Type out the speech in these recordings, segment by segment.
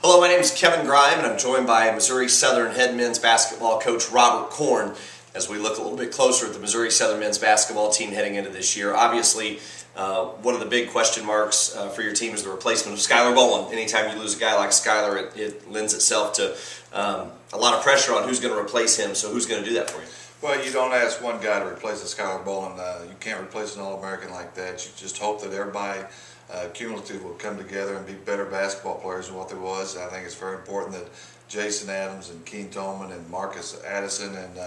Hello, my name is Kevin Grime, and I'm joined by Missouri Southern head men's basketball coach Robert Korn as we look a little bit closer at the Missouri Southern men's basketball team heading into this year. Obviously, one of the big question marks for your team is the replacement of Skylar Boland. Anytime you lose a guy like Skylar, it lends itself to a lot of pressure on who's going to replace him. So who's going to do that for you? Well, you don't ask one guy to replace a Skylar Boland. You can't replace an All-American like that. You just hope that everybody cumulative will come together and be better basketball players than what there was. I think it's very important that Jason Adams and Keen Tolman and Marcus Addison and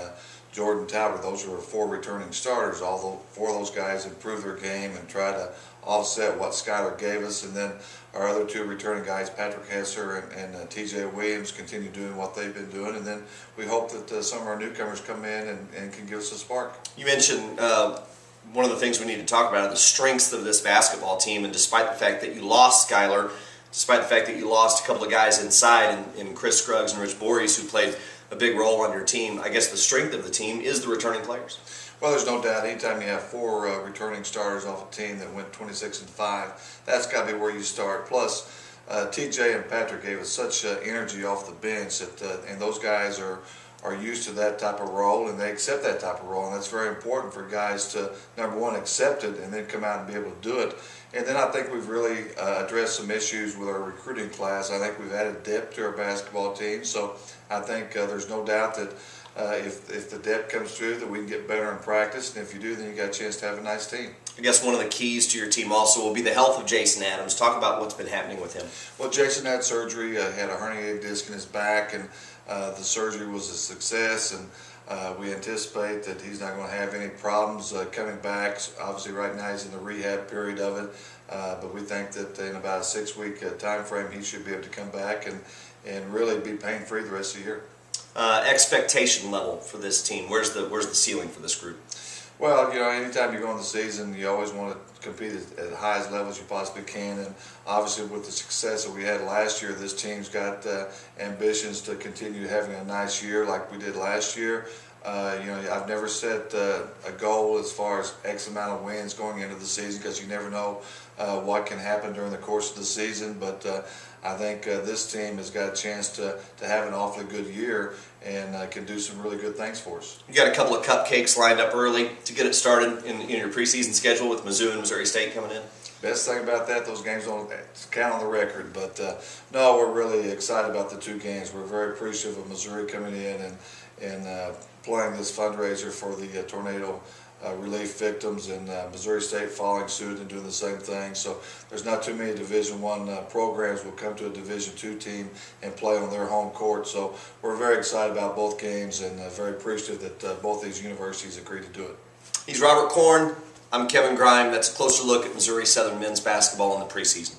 Jordan Talbot, those are 4 returning starters. All 4 of those guys improved their game and tried to offset what Skylar gave us. And then our other 2 returning guys, Patrick Hesser and T.J. Williams, continue doing what they've been doing. And then we hope that some of our newcomers come in and can give us a spark. You mentioned one of the things we need to talk about are the strengths of this basketball team, and despite the fact that you lost Skylar, despite the fact that you lost a couple of guys inside in Chris Scruggs and Rich Boris who played a big role on your team, I guess the strength of the team is the returning players. Well, there's no doubt. Anytime you have 4 returning starters off a team that went 26-5, that's got to be where you start. Plus, TJ and Patrick gave us such energy off the bench and those guys are used to that type of role, and they accept that type of role, and that's very important for guys to, number one, accept it and then come out and be able to do it. And then I think we've really addressed some issues with our recruiting class. I think we've added depth to our basketball team, so I think there's no doubt that if the depth comes through, that we can get better in practice, and if you do, then you got a chance to have a nice team. I guess one of the keys to your team also will be the health of Jason Adams. Talk about what's been happening with him. Well, Jason had surgery, had a herniated disc in his back, and the surgery was a success, and we anticipate that he's not going to have any problems coming back. Obviously, right now he's in the rehab period of it, but we think that in about a 6-week time frame, he should be able to come back and really be pain-free the rest of the year. Expectation level for this team. Where's the ceiling for this group? Well, you know, anytime you go in the season, you always want to compete at the highest level as you possibly can, and obviously with the success that we had last year, this team's got ambitions to continue having a nice year like we did last year. You know, I've never set a goal as far as X amount of wins going into the season because you never know what can happen during the course of the season, but I think this team has got a chance to have an awfully good year and can do some really good things for us. You got a couple of cupcakes lined up early to get it started in your preseason schedule with Mizzou and Missouri State coming in. Best thing about that, those games don't count on the record, but no, we're really excited about the 2 games. We're very appreciative of Missouri coming in and playing this fundraiser for the tornado relief victims, and Missouri State following suit and doing the same thing. So there's not too many Division I programs will come to a Division II team and play on their home court. So we're very excited about both games and very appreciative that both these universities agreed to do it. He's Robert Korn. I'm Kevin Grime. That's a closer look at Missouri Southern men's basketball in the preseason.